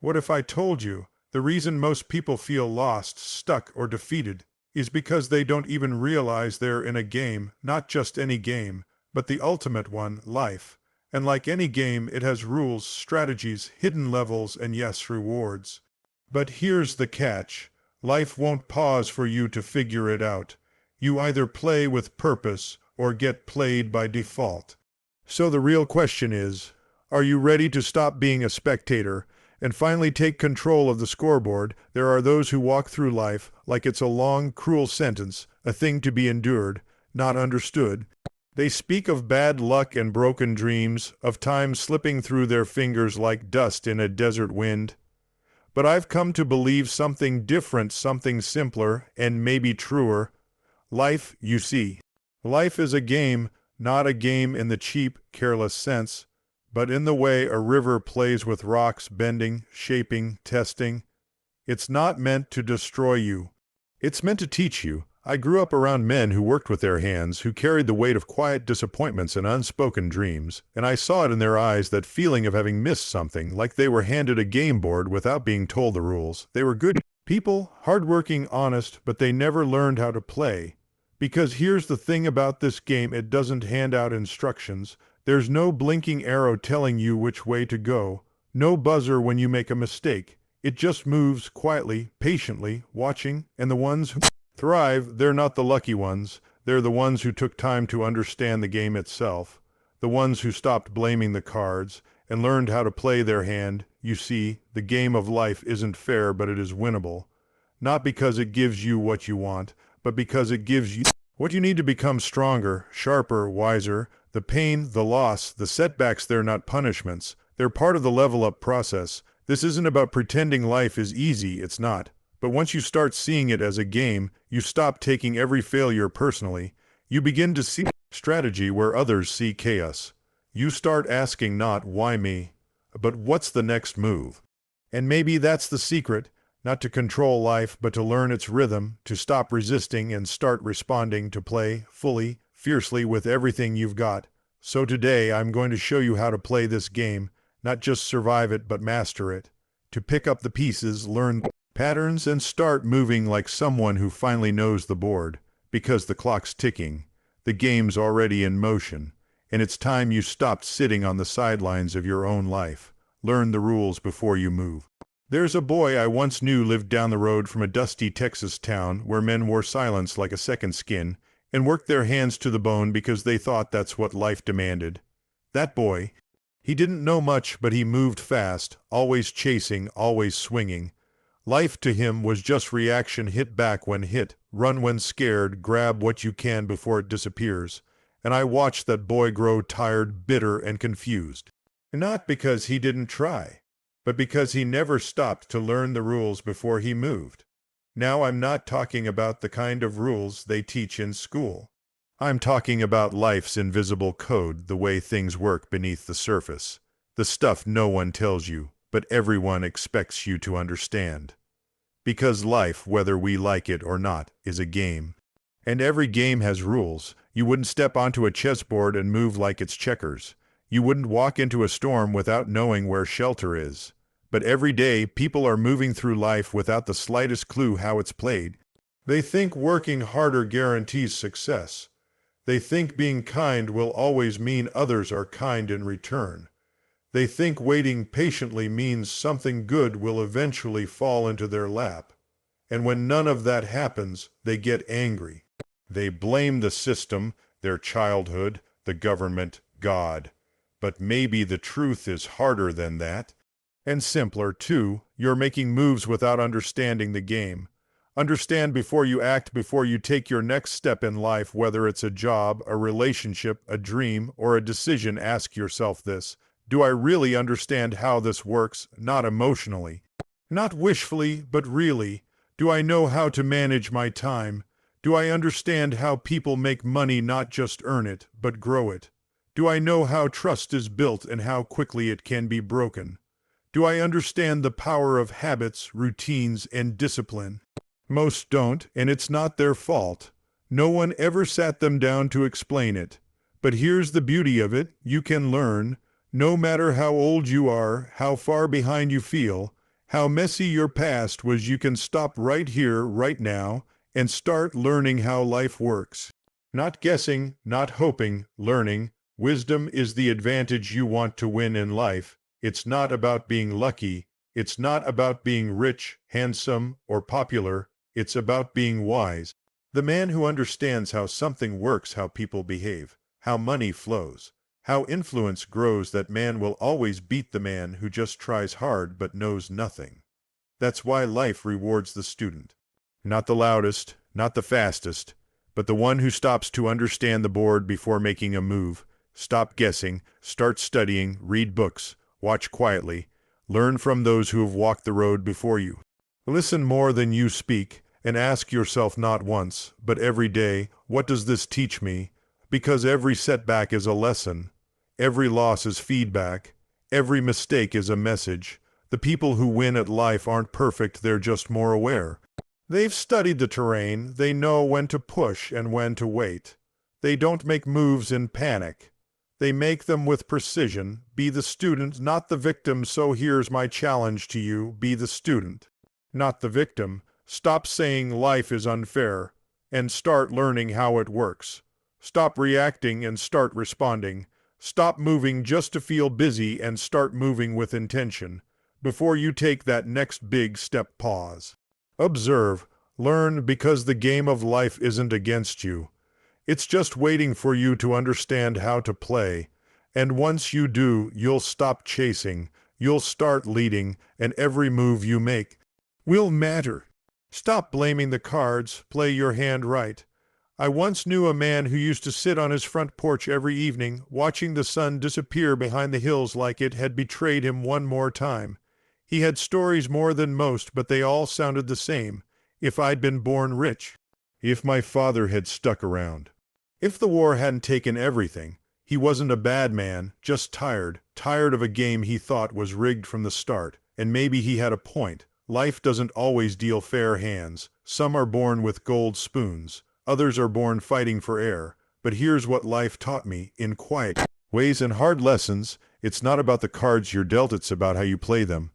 What if I told you the reason most people feel lost, stuck, or defeated is because they don't even realize they're in a game, not just any game, but the ultimate one, life. And like any game, it has rules, strategies, hidden levels, and yes, rewards. But here's the catch. Life won't pause for you to figure it out. You either play with purpose or get played by default. So the real question is, are you ready to stop being a spectator and finally take control of the scoreboard? There are those who walk through life like it's a long, cruel sentence, a thing to be endured, not understood. They speak of bad luck and broken dreams, of time slipping through their fingers like dust in a desert wind. But I've come to believe something different, something simpler, and maybe truer. Life, you see. Life is a game, not a game in the cheap, careless sense, but in the way a river plays with rocks, bending, shaping, testing. It's not meant to destroy you. It's meant to teach you. I grew up around men who worked with their hands, who carried the weight of quiet disappointments and unspoken dreams, and I saw it in their eyes, that feeling of having missed something, like they were handed a game board without being told the rules. They were good people, hardworking, honest, but they never learned how to play. Because here's the thing about this game, it doesn't hand out instructions. There's no blinking arrow telling you which way to go, no buzzer when you make a mistake. It just moves quietly, patiently, watching, and the ones who thrive, they're not the lucky ones. They're the ones who took time to understand the game itself, the ones who stopped blaming the cards and learned how to play their hand. You see, the game of life isn't fair, but it is winnable. Not because it gives you what you want, but because it gives you what you need to become stronger, sharper, wiser. The pain, the loss, the setbacks, they're not punishments. They're part of the level-up process. This isn't about pretending life is easy, it's not. But once you start seeing it as a game, you stop taking every failure personally. You begin to see strategy where others see chaos. You start asking not why me, but what's the next move? And maybe that's the secret, not to control life, but to learn its rhythm, to stop resisting and start responding, to play fully, fiercely with everything you've got. So today I'm going to show you how to play this game, not just survive it, but master it. To pick up the pieces, learn patterns, and start moving like someone who finally knows the board. Because the clock's ticking, the game's already in motion, and it's time you stopped sitting on the sidelines of your own life. Learn the rules before you move. There's a boy I once knew lived down the road from a dusty Texas town where men wore silence like a second skin and worked their hands to the bone because they thought that's what life demanded. That boy, he didn't know much, but he moved fast, always chasing, always swinging. Life to him was just reaction, hit back when hit, run when scared, grab what you can before it disappears. And I watched that boy grow tired, bitter, and confused. Not because he didn't try, but because he never stopped to learn the rules before he moved. Now I'm not talking about the kind of rules they teach in school. I'm talking about life's invisible code, the way things work beneath the surface. The stuff no one tells you, but everyone expects you to understand. Because life, whether we like it or not, is a game. And every game has rules. You wouldn't step onto a chessboard and move like it's checkers. You wouldn't walk into a storm without knowing where shelter is. But every day, people are moving through life without the slightest clue how it's played. They think working harder guarantees success. They think being kind will always mean others are kind in return. They think waiting patiently means something good will eventually fall into their lap. And when none of that happens, they get angry. They blame the system, their childhood, the government, God. But maybe the truth is harder than that. And simpler, too. You're making moves without understanding the game. Understand before you act, before you take your next step in life, whether it's a job, a relationship, a dream, or a decision. Ask yourself this. Do I really understand how this works? Not emotionally, not wishfully, but really. Do I know how to manage my time? Do I understand how people make money, not just earn it, but grow it? Do I know how trust is built and how quickly it can be broken? Do I understand the power of habits, routines, and discipline? Most don't, and it's not their fault. No one ever sat them down to explain it. But here's the beauty of it. You can learn. No matter how old you are, how far behind you feel, How messy your past was, you can stop right here, right now, and start learning how life works. Not guessing, not hoping, learning. Wisdom is the advantage you want to win in life. It's not about being lucky. It's not about being rich, handsome, or popular. It's about being wise. The man who understands how something works, how people behave, how money flows, how influence grows, that man will always beat the man who just tries hard but knows nothing. That's why life rewards the student. Not the loudest, not the fastest, but the one who stops to understand the board before making a move. Stop guessing, start studying, read books, watch quietly, learn from those who have walked the road before you. Listen more than you speak, and ask yourself not once, but every day, what does this teach me? Because every setback is a lesson. Every loss is feedback. Every mistake is a message. The people who win at life aren't perfect, they're just more aware. They've studied the terrain, they know when to push and when to wait. They don't make moves in panic. They make them with precision. Be the student, not the victim, so here's my challenge to you. Be the student, not the victim. Stop saying life is unfair, and start learning how it works. Stop reacting and start responding. Stop moving just to feel busy and start moving with intention. Before you take that next big step, pause. Observe, learn, because the game of life isn't against you. It's just waiting for you to understand how to play. And once you do, you'll stop chasing, you'll start leading, and every move you make will matter. Stop blaming the cards, play your hand right. I once knew a man who used to sit on his front porch every evening, watching the sun disappear behind the hills like it had betrayed him one more time. He had stories more than most, but they all sounded the same. If I'd been born rich. If my father had stuck around. If the war hadn't taken everything. He wasn't a bad man, just tired of a game he thought was rigged from the start. And maybe he had a point. Life doesn't always deal fair hands. Some are born with gold spoons. Others are born fighting for air. But here's what life taught me, in quiet ways and hard lessons. It's not about the cards you're dealt, it's about how you play them.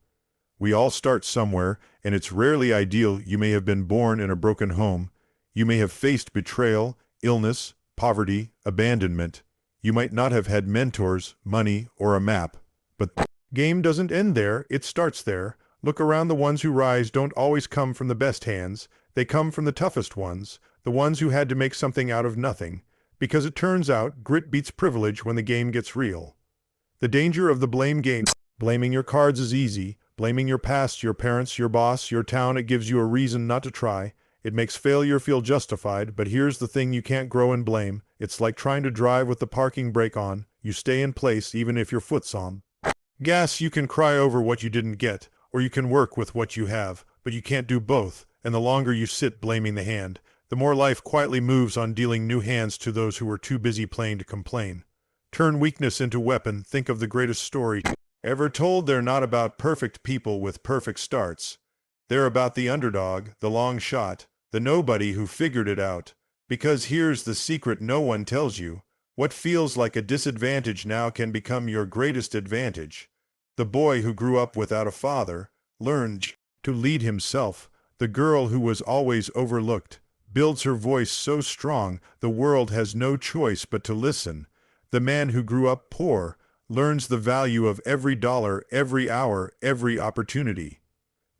We all start somewhere, and it's rarely ideal. You may have been born in a broken home. You may have faced betrayal, illness, poverty, abandonment. You might not have had mentors, money, or a map. But the game doesn't end there, it starts there. Look around, the ones who rise don't always come from the best hands. They come from the toughest ones, the ones who had to make something out of nothing. Because it turns out, grit beats privilege when the game gets real. The danger of the blame game. Blaming your cards is easy. Blaming your past, your parents, your boss, your town, it gives you a reason not to try. It makes failure feel justified, but here's the thing: you can't grow in blame. It's like trying to drive with the parking brake on. You stay in place even if your foot's on gas. You can cry over what you didn't get, or you can work with what you have, but you can't do both. And the longer you sit blaming the hand, the more life quietly moves on, dealing new hands to those who were too busy playing to complain. Turn weakness into weapon. Think of the greatest story ever told. They're not about perfect people with perfect starts. They're about the underdog, the long shot, the nobody who figured it out. Because here's the secret no one tells you. What feels like a disadvantage now can become your greatest advantage. The boy who grew up without a father learned to lead himself. The girl who was always overlooked builds her voice so strong the world has no choice but to listen. The man who grew up poor learns the value of every dollar, every hour, every opportunity.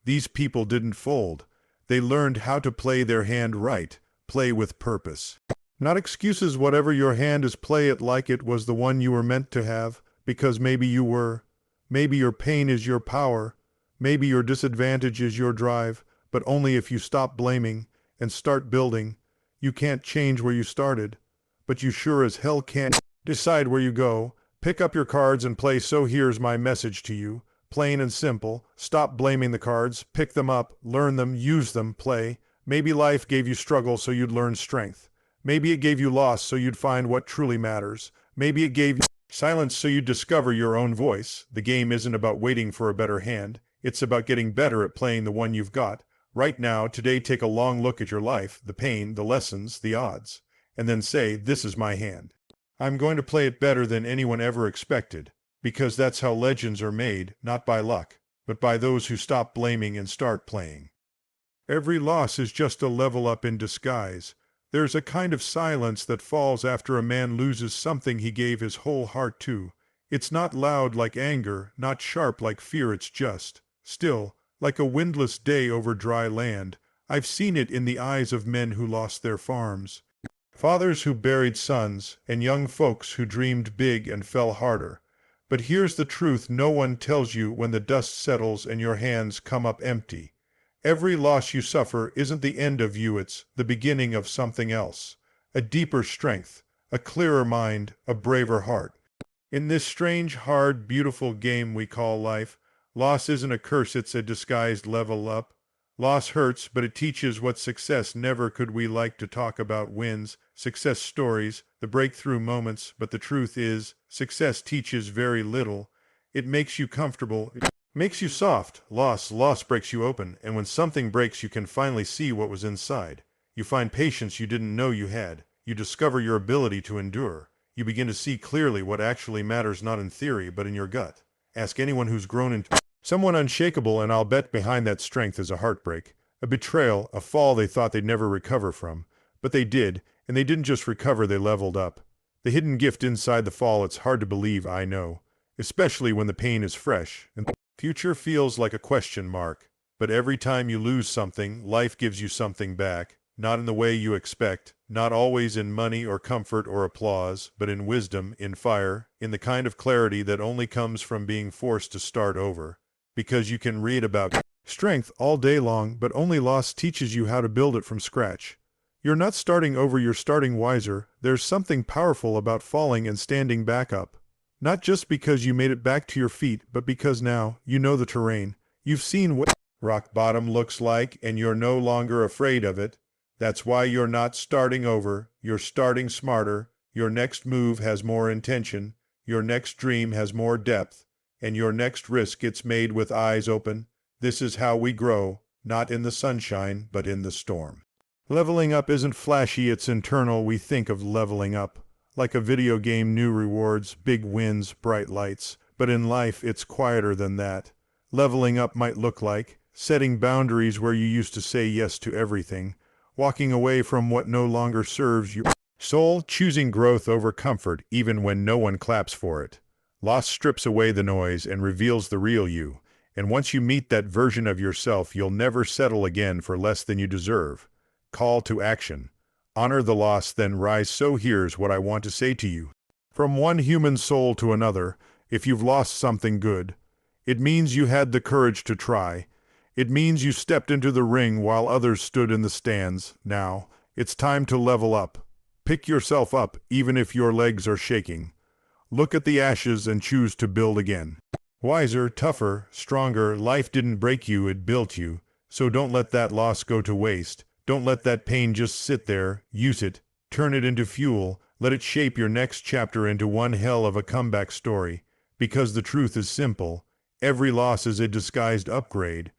These people didn't fold. They learned how to play their hand right, play with purpose. Not excuses. Whatever your hand is, play it like it was the one you were meant to have, because maybe you were. Maybe your pain is your power. Maybe your disadvantage is your drive, but only if you stop blaming and start building. You can't change where you started, but you sure as hell can't decide where you go. Pick up your cards and play. So here's my message to you. Plain and simple. Stop blaming the cards. Pick them up, learn them, use them, play. Maybe life gave you struggle so you'd learn strength. Maybe it gave you loss so you'd find what truly matters. Maybe it gave you silence so you'd discover your own voice. The game isn't about waiting for a better hand. It's about getting better at playing the one you've got. Right now, today, take a long look at your life, the pain, the lessons, the odds, and then say, this is my hand. I'm going to play it better than anyone ever expected, because that's how legends are made, not by luck, but by those who stop blaming and start playing. Every loss is just a level up in disguise. There's a kind of silence that falls after a man loses something he gave his whole heart to. It's not loud like anger, not sharp like fear, it's just still, like a windless day over dry land. I've seen it in the eyes of men who lost their farms, fathers who buried sons, and young folks who dreamed big and fell harder. But here's the truth no one tells you when the dust settles and your hands come up empty. Every loss you suffer isn't the end of you, it's the beginning of something else. A deeper strength, a clearer mind, a braver heart. In this strange, hard, beautiful game we call life, loss isn't a curse, it's a disguised level up. Loss hurts, but it teaches what success never could. We like to talk about wins, success stories, the breakthrough moments, but the truth is, success teaches very little. It makes you comfortable, it makes you soft. Loss breaks you open, and when something breaks you can finally see what was inside. You find patience you didn't know you had. You discover your ability to endure. You begin to see clearly what actually matters, not in theory, but in your gut. Ask anyone who's grown into someone unshakable, and I'll bet behind that strength is a heartbreak, a betrayal, a fall they thought they'd never recover from. But they did, and they didn't just recover, they leveled up. The hidden gift inside the fall, it's hard to believe, I know, especially when the pain is fresh, and the future feels like a question mark. But every time you lose something, life gives you something back, not in the way you expect, not always in money or comfort or applause, but in wisdom, in fire, in the kind of clarity that only comes from being forced to start over. Because you can read about strength all day long, but only loss teaches you how to build it from scratch. You're not starting over, you're starting wiser. There's something powerful about falling and standing back up. Not just because you made it back to your feet, but because now you know the terrain. You've seen what rock bottom looks like, and you're no longer afraid of it. That's why you're not starting over, you're starting smarter. Your next move has more intention, your next dream has more depth, and your next risk gets made with eyes open. This is how we grow, not in the sunshine, but in the storm. Leveling up isn't flashy, it's internal. We think of leveling up like a video game, new rewards, big wins, bright lights. But in life, it's quieter than that. Leveling up might look like setting boundaries where you used to say yes to everything, walking away from what no longer serves your soul, choosing growth over comfort even when no one claps for it. Loss strips away the noise and reveals the real you, and once you meet that version of yourself, you'll never settle again for less than you deserve. Call to action. Honor the loss, then rise. So here's what I want to say to you. From one human soul to another, if you've lost something good, it means you had the courage to try. It means you stepped into the ring while others stood in the stands. Now, it's time to level up. Pick yourself up, even if your legs are shaking. Look at the ashes and choose to build again. Wiser, tougher, stronger. Life didn't break you, it built you. So don't let that loss go to waste. Don't let that pain just sit there. Use it. Turn it into fuel. Let it shape your next chapter into one hell of a comeback story. Because the truth is simple. Every loss is a disguised upgrade.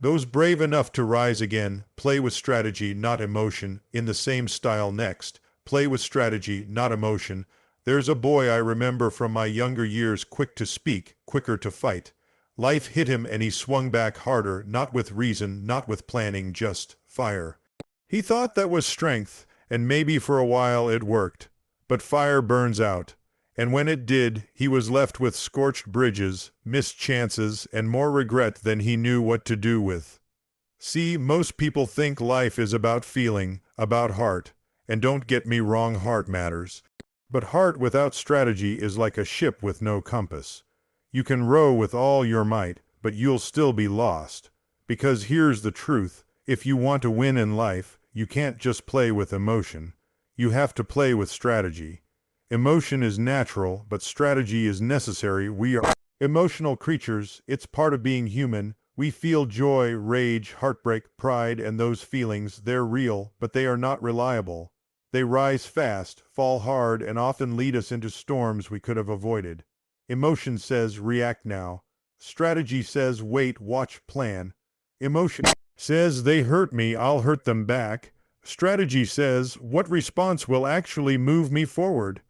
Those brave enough to rise again, play with strategy, not emotion. In the same style next. Play with strategy, not emotion. There's a boy I remember from my younger years, quick to speak, quicker to fight. Life hit him and he swung back harder, not with reason, not with planning, just fire. He thought that was strength, and maybe for a while it worked. But fire burns out, and when it did, he was left with scorched bridges, missed chances, and more regret than he knew what to do with. See, most people think life is about feeling, about heart, and don't get me wrong, heart matters. But heart without strategy is like a ship with no compass. You can row with all your might, but you'll still be lost. Because here's the truth, if you want to win in life, you can't just play with emotion. You have to play with strategy. Emotion is natural, but strategy is necessary. We are emotional creatures. It's part of being human. We feel joy, rage, heartbreak, pride, and those feelings. They're real, but they are not reliable. They rise fast, fall hard, and often lead us into storms we could have avoided. Emotion says, react now. Strategy says, wait, watch, plan. Emotion says, they hurt me, I'll hurt them back. Strategy says, what response will actually move me forward?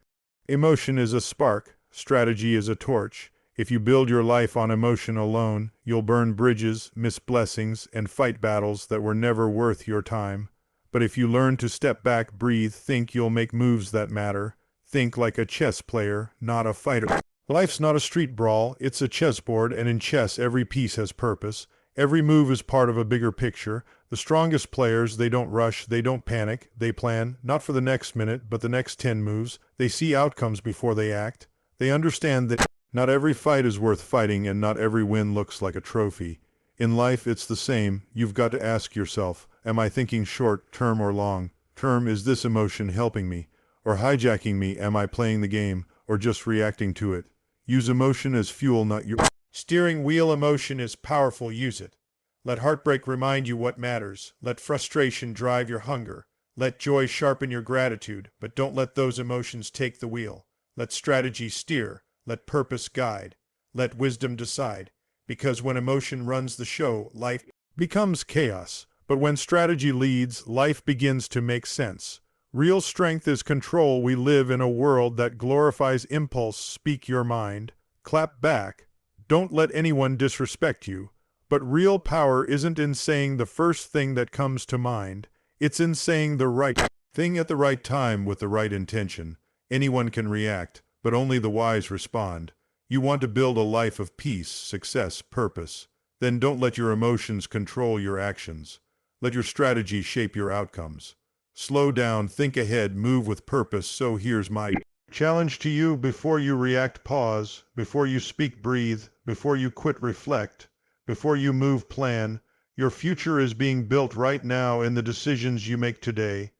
Emotion is a spark. Strategy is a torch. If you build your life on emotion alone, you'll burn bridges, miss blessings, and fight battles that were never worth your time. But if you learn to step back, breathe, think, you'll make moves that matter. Think like a chess player, not a fighter. Life's not a street brawl, it's a chessboard, and in chess every piece has purpose. Every move is part of a bigger picture. The strongest players, they don't rush, they don't panic, they plan, not for the next minute, but the next 10 moves. They see outcomes before they act. They understand that not every fight is worth fighting, and not every win looks like a trophy. In life, it's the same. You've got to ask yourself, am I thinking short term or long term? Is this emotion helping me or hijacking me? Am I playing the game or just reacting to it? Use emotion as fuel, not your steering wheel. Emotion is powerful. Use it. Let heartbreak remind you what matters. Let frustration drive your hunger. Let joy sharpen your gratitude, but don't let those emotions take the wheel. Let strategy steer. Let purpose guide. Let wisdom decide. Because when emotion runs the show, life becomes chaos. But when strategy leads, life begins to make sense. Real strength is control. We live in a world that glorifies impulse. Speak your mind. Clap back. Don't let anyone disrespect you. But real power isn't in saying the first thing that comes to mind. It's in saying the right thing at the right time with the right intention. Anyone can react, but only the wise respond. You want to build a life of peace, success, purpose. Then don't let your emotions control your actions. Let your strategy shape your outcomes. Slow down, think ahead, move with purpose. So here's my challenge to you: before you react, pause. Before you speak, breathe. Before you quit, reflect. Before you move, plan. Your future is being built right now in the decisions you make today.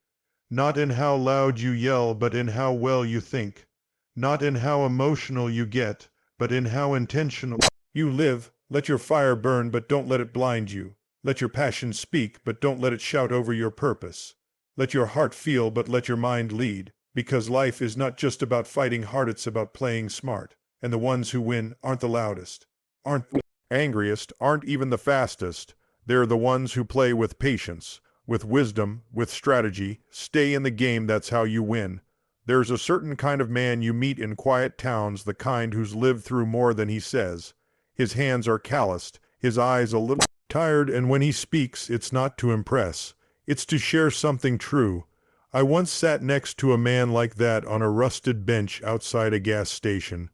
Not in how loud you yell, but in how well you think. Not in how emotional you get, but in how intentional you live. Let your fire burn, but don't let it blind you. Let your passion speak, but don't let it shout over your purpose. Let your heart feel, but let your mind lead. Because life is not just about fighting hard, it's about playing smart. And the ones who win aren't the loudest, aren't the angriest, aren't even the fastest. They're the ones who play with patience, with wisdom, with strategy. Stay in the game, that's how you win. There's a certain kind of man you meet in quiet towns, the kind who's lived through more than he says. His hands are calloused, his eyes a little tired, and when he speaks, it's not to impress. It's to share something true. I once sat next to a man like that on a rusted bench outside a gas station.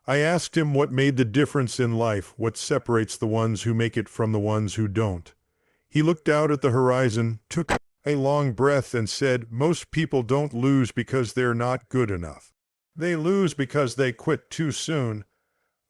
I asked him what made the difference in life, what separates the ones who make it from the ones who don't. He looked out at the horizon, took a long breath, and said, "Most people don't lose because they're not good enough. They lose because they quit too soon.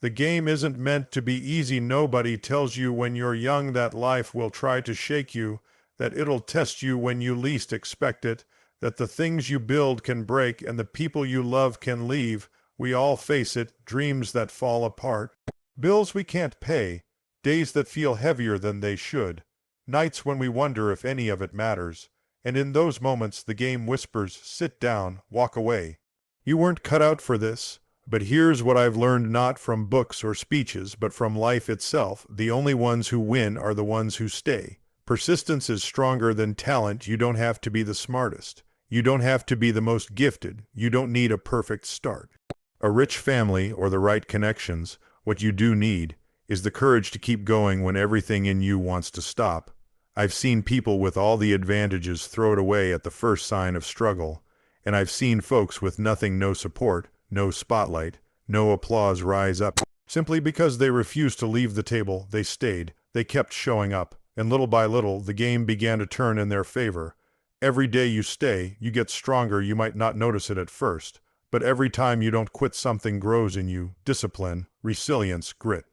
The game isn't meant to be easy. Nobody tells you when you're young that life will try to shake you, that it'll test you when you least expect it, that the things you build can break and the people you love can leave. We all face it, dreams that fall apart, bills we can't pay, days that feel heavier than they should, nights when we wonder if any of it matters. And in those moments the game whispers, sit down, walk away. You weren't cut out for this." But here's what I've learned, not from books or speeches, but from life itself: the only ones who win are the ones who stay. Persistence is stronger than talent. You don't have to be the smartest. You don't have to be the most gifted. You don't need a perfect start, a rich family, or the right connections. What you do need is the courage to keep going when everything in you wants to stop. I've seen people with all the advantages throw it away at the first sign of struggle. And I've seen folks with nothing, no support, no spotlight, no applause, rise up. Simply because they refused to leave the table, they stayed. They kept showing up. And little by little, the game began to turn in their favor. Every day you stay, you get stronger. You might not notice it at first, but every time you don't quit, something grows in you: discipline, resilience, grit.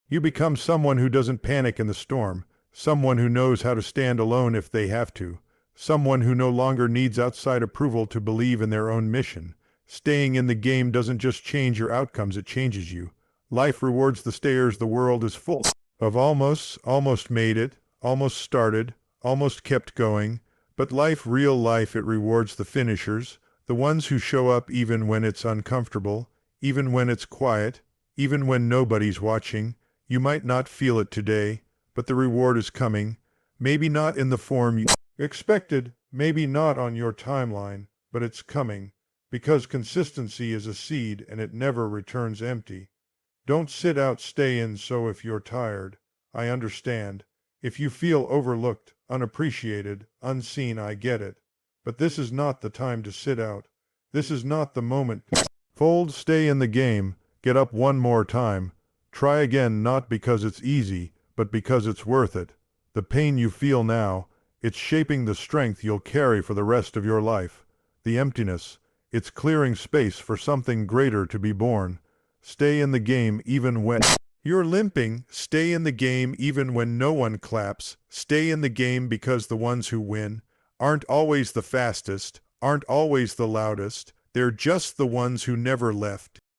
You become someone who doesn't panic in the storm, someone who knows how to stand alone if they have to, someone who no longer needs outside approval to believe in their own mission. Staying in the game doesn't just change your outcomes, it changes you. Life rewards the stayers. The world is full of almost made it, almost started, almost kept going. But life, real life, it rewards the finishers, the ones who show up even when it's uncomfortable, even when it's quiet, even when nobody's watching. You might not feel it today, but the reward is coming. Maybe not in the form you expected, maybe not on your timeline, but it's coming. Because consistency is a seed and it never returns empty. Don't sit out, stay in. So if you're tired, I understand. If you feel overlooked, unappreciated, unseen, I get it. But this is not the time to sit out. This is not the moment. Fold, stay in the game, get up one more time. Try again, not because it's easy, but because it's worth it. The pain you feel now, it's shaping the strength you'll carry for the rest of your life. The emptiness, it's clearing space for something greater to be born. Stay in the game even when you're limping. Stay in the game even when no one claps. Stay in the game because the ones who win aren't always the fastest, aren't always the loudest. They're just the ones who never left.